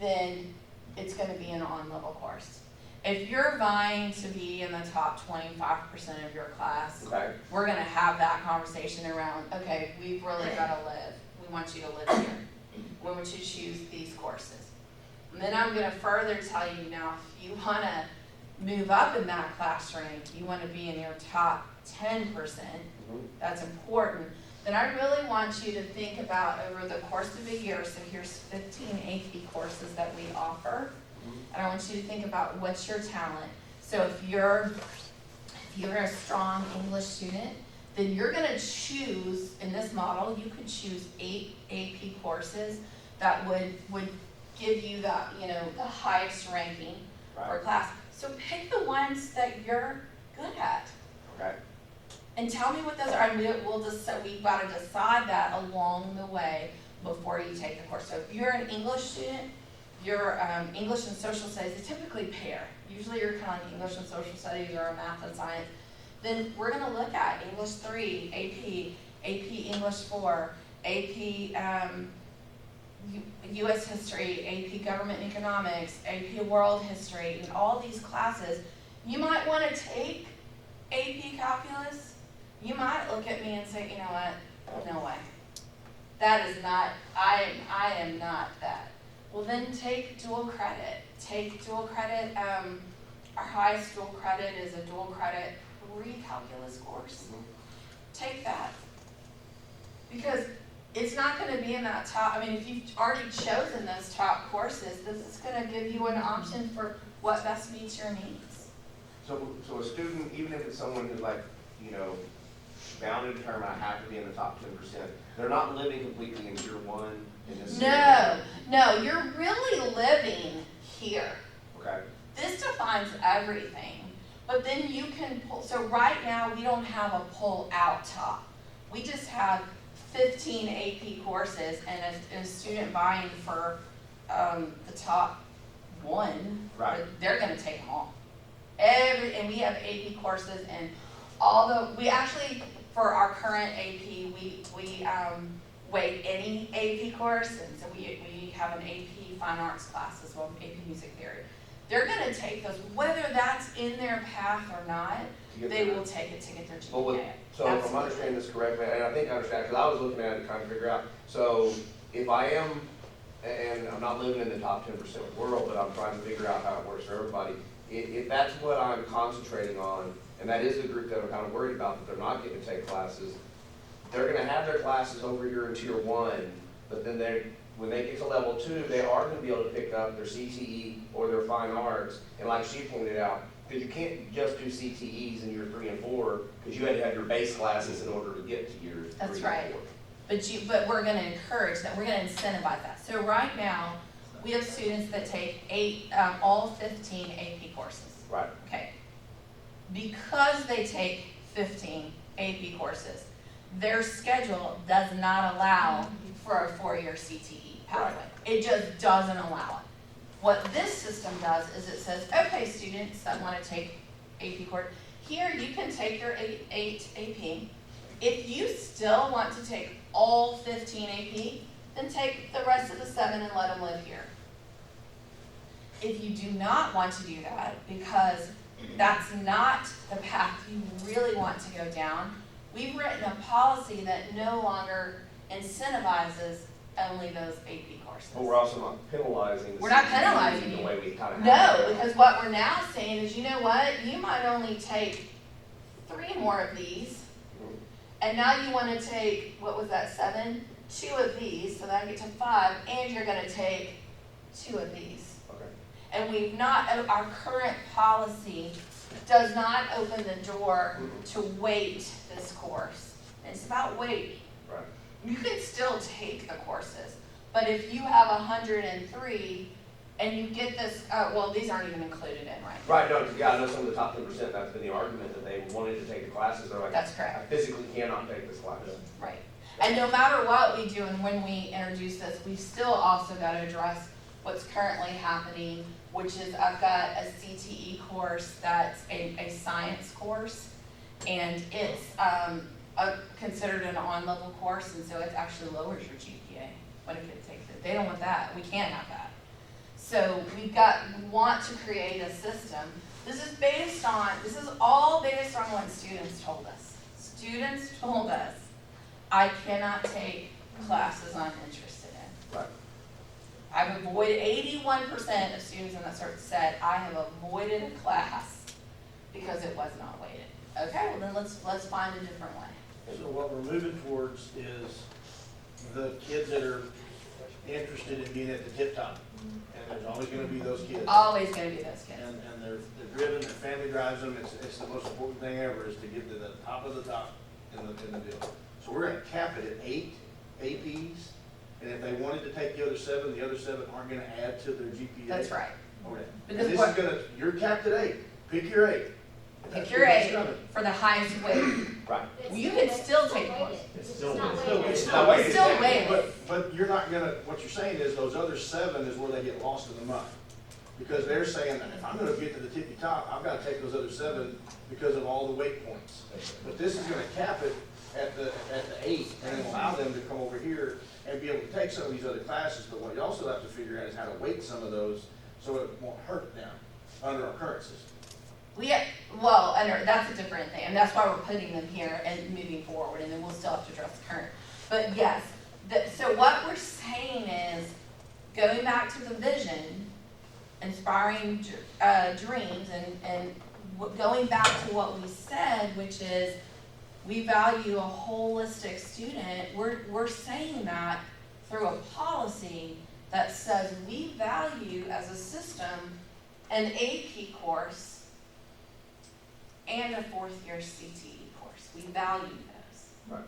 then it's gonna be an on-level course. If you're vying to be in the top 25% of your class, Okay, we're gonna have that conversation around, okay, we've really gotta live. We want you to live here. We want you to choose these courses. And then I'm gonna further tell you now, if you wanna move up in that class rank, you wanna be in your top 10%, that's important, then I really want you to think about over the course of a year, so here's 15 AP courses that we offer, and I want you to think about what's your talent. So if you're a strong English student, then you're gonna choose, in this model, you could choose 8 AP courses that would give you the highest ranking for right, class. So pick the ones that you're good at. okay, And tell me what those are, and we've gotta decide that along the way before you take the course. So if you're an English student, your English and social studies, they typically pair. Usually you're kind of like English and social studies or math and science. Then we're gonna look at English 3, AP English 4, AP US history, AP government and economics, AP world history, and all these classes. You might wanna take AP calculus. You might look at me and say, you know what, no way. That is not, I am not that. Well, then take dual credit. Take dual credit. Our highest dual credit is a dual credit recalculus course. Take that. Because it's not going to be in that top, I mean, if you've already chosen those top courses, this is going to give you an option for what best meets your needs. so a student, even if it's someone who's like, bound and determined, I have to be in the top 10%, they're not living completely in tier 1 in this scenario. No, you're really living here. Okay, This defines everything. But then you can pull, so right now, we don't have a pull-out top. We just have 15 AP courses and a student buying for the top one. Right. They're gonna take them all. And we have AP courses and we actually, for our current AP, we weight any AP course, and so we have an AP Fine Arts class as well, AP Music Theory. They're gonna take those, whether that's in their path or not, To get they there. will take it to get their But what, GPA. so if I'm Absolutely. understanding this correctly, and I think I understand, because I was looking at it trying to figure out, so if I am, and I'm not living in the top 10% of the world, but I'm trying to figure out how it works for everybody, if that's what I'm concentrating on, and that is the group that I'm kind of worried about, that they're not getting to take classes, they're gonna have their classes over here in tier 1, but then when they get to level 2, they are gonna be able to pick up their CTE or their fine arts, and like she pointed out, because you can't just do CTEs in year 3 and 4, because you had to have your base classes in order to get to year 3 That's and right. 4. But we're gonna encourage that, we're gonna incentivize that. So right now, we have students that take all 15 AP courses. Right. Okay. Because they take 15 AP courses, their schedule does not allow for a 4-year CTE pathway. It just doesn't allow it. What this system does is it says, okay, students that want to take AP course, here you can take your 8 AP. If you still want to take all 15 AP, then take the rest of the 7 and let them live here. If you do not want to do that, because that's not the path you really want to go down, we've written a policy that no longer incentivizes only those AP courses. But we're also not penalizing the We're not CTE penalizing the you. way we kind of have. No, because what we're now saying is, you know what, you might only take 3 more of these, and now you want to take, what was that, 7? 2 of these, so that get to 5, and you're going to take 2 of these. Okay. And we've not, our current policy does not open the door to weight this course. It's about weight. Right. You can still take the courses, but if you have 103 and you get this, well, these aren't even included in, right? Right, no, yeah, I know some of the top 10%, that's been the argument, that they wanted to take the classes, they're like, That's correct. I physically cannot take this class. Right. And no matter what we do and when we introduce this, we still also got to address what's currently happening, which is I've got a CTE course that's a science course, and it's considered an on-level course, and so it actually lowers your GPA when a kid takes it. They don't want that. We can't have that. So we want to create a system. This is all based on what students told us. Students told us, I cannot take classes I'm interested in. Right. I've avoided, 81% of students in that search said, I have avoided a class because it was not weighted. Okay, well then let's find a different way. So what we're moving towards is the kids that are interested in being at the tip top. And there's always gonna be those kids. Always gonna be those kids. And they're driven, their family drives them, it's the most important thing ever, is to get to the top of the top in the deal. So we're gonna cap it at 8 APs, and if they wanted to take the other 7 aren't gonna add to their GPA. That's right. Okay. Because And this what- is gonna, you're capped at 8, pick your 8. Pick That's your what it's 8 coming. for the highest weight. Right. It's You still- can still it's take weighted. one. It's It's still not weighted. weighted. It's not weighted. Still weighted. But you're not gonna, what you're saying is those other 7 is where they get lost in the mud. Because they're saying that if I'm gonna get to the tippy top, I've gotta take those other 7 because of all the weight points. But this is gonna cap it at the 8 and then allow them to come over here and be able to take some of these other classes. But what you also have to figure out is how to weight some of those so it won't hurt them under our current system. That's a different thing, and that's why we're putting them here and moving forward, and then we'll still have to address the current. But yes, so what we're saying is, going back to the vision, inspiring dreams, and going back to what we said, which is, we value a holistic student, we're saying that through a policy that says we value as a system an AP course and a 4th-year CTE course. We value those. Right.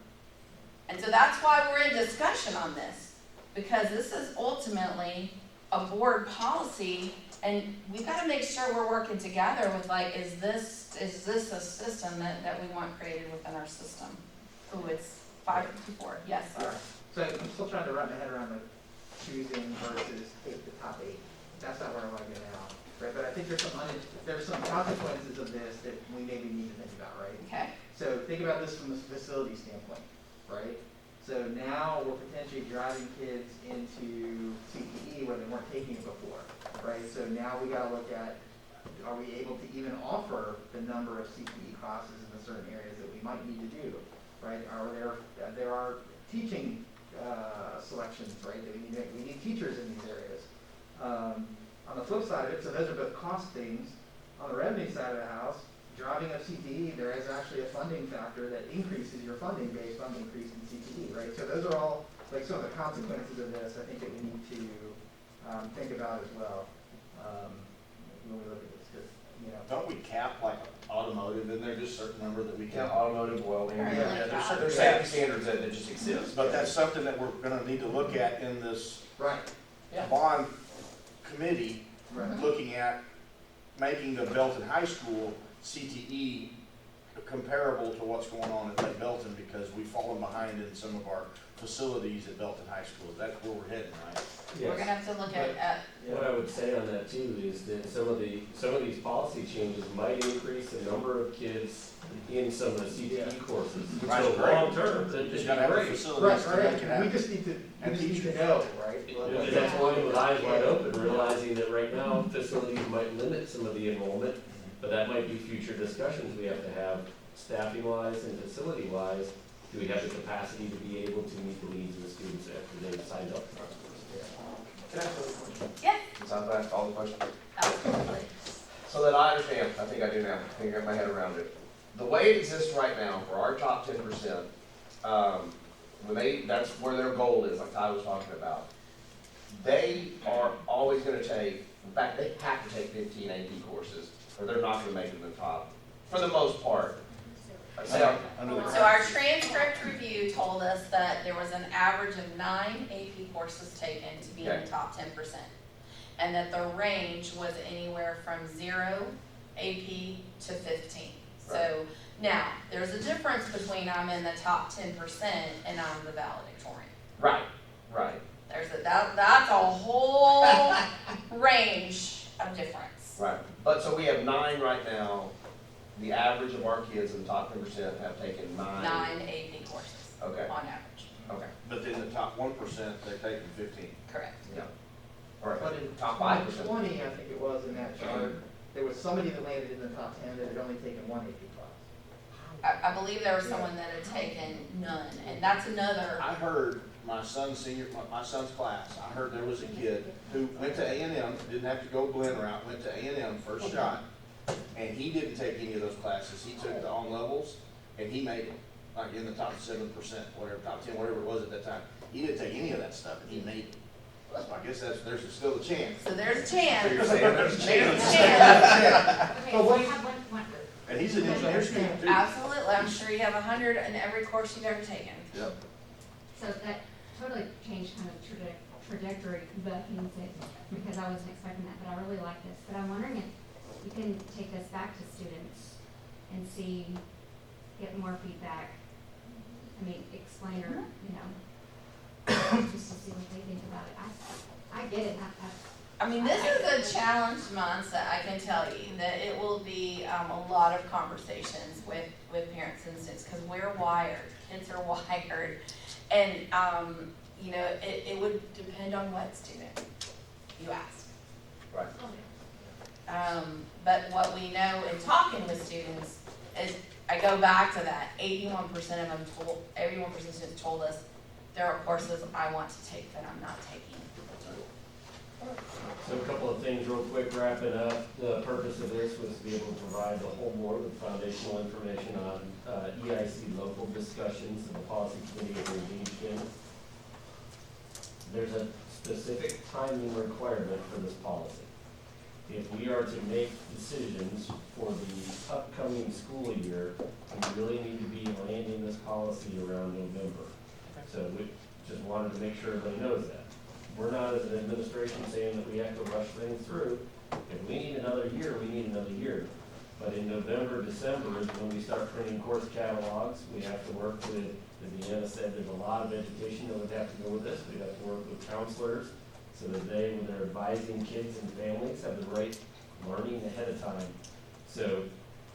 And so that's why we're in discussion on this, because this is ultimately a board policy, and we've got to make sure we're working together with, like, is this is this a system that we want created within our system? Ooh, it's 554, yes, sir. So I'm still trying to wrap my head around the choosing versus take the top 8. That's not where I want to go now, right? But I think there's some consequences of this that we maybe need to think about, right? Okay, So think about this from the facility standpoint, right? So now we're potentially driving kids into CTE where they weren't taking it before, right? So now we gotta look at, are we able to even offer the number of CTE classes in the certain areas that we might need to do, right? There are teaching selections, right? That we need teachers in these areas. On the flip side of it, so those are both cost things. On the revenue side of the house, driving up CTE, there is actually a funding factor that increases your funding based on the increase in CTE, right? So those are all like some of the consequences of this. I think that we need to think about as well when we look at this, because Don't we cap like automotive in there, just a certain number that we Count can? automotive, welding. Currently, Yeah, There's safety standards that just exist. But that's something that we're gonna need to look at in this right, bond committee, right. looking at making the Belton High School CTE comparable to what's going on at Lake Belton, because we've fallen behind in some of our facilities at Belton High School. That's where we're heading, right? we're gonna have to look at What I would say on that too is that some of these policy changes might increase the number of kids in some of the CTE courses. Right, So great. long term, that'd You just just be gotta have the great. facilities to Right, make it we happen. just need to, And we just need to teachers. know, right? And that's going with eyes wide open, realizing that right now facilities might limit some of the enrollment, but that might be future discussions we have to have, staffing wise and facility wise. Do we have the capacity to be able to meet the needs of the students after they've signed up for us? Can I ask a question? Yeah. Since I've asked all the questions. absolutely. So that I understand, I think I do now, I can get my head around it. The way it exists right now for our top 10%, that's where their goal is, like Ty was talking about. They are always gonna take, in fact, they have to take 15 AP courses, or they're not gonna make it in the top, for the most part. So, So our transcript review told us that there was an average of 9 AP courses taken to be in Okay. the top 10%. And that the range was anywhere from 0 AP to 15. So now, there's a difference between I'm in the top 10% and I'm the valedictorian. right. That's a whole range of difference. Right, but so we have 9 right now. The average of our kids in the top 10% have taken 9. 9 AP courses Okay, on average, okay, But in the top 1%, they're taking 15. correct. yeah. All right, But in top 5%. 20, I think it was in that chart, there was somebody that landed in the top 10 that had only taken one AP class. I believe there was someone that had taken none, and that's another, I heard my son's class, I heard there was a kid who went to A&M, didn't have to go Glen route, went to A&M first shot, and he didn't take any of those classes. He took the on levels, and he made it, like in the top 7%, whatever, top 10, whatever it was at that time. He didn't take any of that stuff, and he made it. So I guess there's still a chance. so there's a So chance. you're saying there's a There's chance. a chance. Okay, But so what- we have one, And he's an engineer student too. Absolutely, I'm sure you have 100 in every course you've ever taken. Yep. so that totally changed kind of trajectory, but because I wasn't expecting that, but I really like this. But I'm wondering if you can take this back to students and see, get more feedback. I mean, explain or, just to see what they think about it. I get it, I mean, this is a challenged mindset, I can tell you, that it will be a lot of conversations with parents and students, because we're wired, kids are wired. And, it would depend on what student you ask. Right. But what we know in talking with students is, I go back to that, 81% of them everyone of students told us, there are courses I want to take that I'm not taking. So a couple of things real quick, wrapping up. The purpose of this was to be able to provide the whole board with foundational information on EIC local discussions that the policy committee is engaged in. There's a specific timing requirement for this policy. If we are to make decisions for the upcoming school year, we really need to be landing this policy around November. So we just wanted to make sure everybody knows that. We're not, as an administration, saying that we have to rush things through. If we need another year, we need another year. But in November, December is when we start printing course catalogs. We have to work with, as Deanna said, there's a lot of education that would have to go with this. We have to work with counselors so that they, when they're advising kids and families, have the right learning ahead of time. So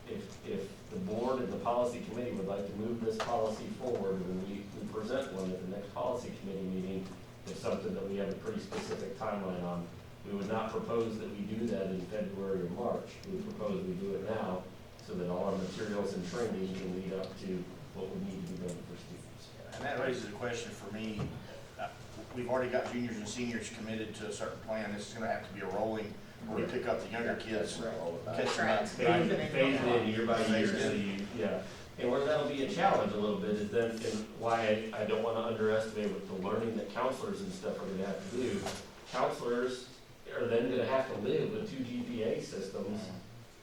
if the board and the policy committee would like to move this policy forward, when we present one at the next policy committee meeting, it's something that we have a pretty specific timeline on. We would not propose that we do that in February or March. We would propose we do it now so that all our materials and training can lead up to what would need to be done for students. And that raises a question for me. We've already got juniors and seniors committed to a certain plan. This is gonna have to be a rolling, where we pick up the younger kids, catch them up. Phase it in year by year, so you, yeah. And where that'll be a challenge a little bit is then, and why I don't wanna underestimate with the learning that counselors and stuff are gonna have to do. Counselors are then gonna have to live with 2 GPA systems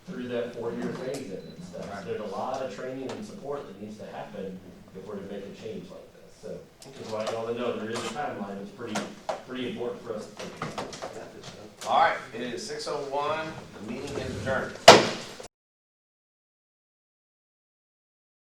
through that 4-year phase in and stuff. Right. So there's a lot of training and support that needs to happen if we're to make a change like this. So, that's why y'all know there is a timeline. It's pretty important for us to think about. All right, it is 6:01, the meeting is adjourned.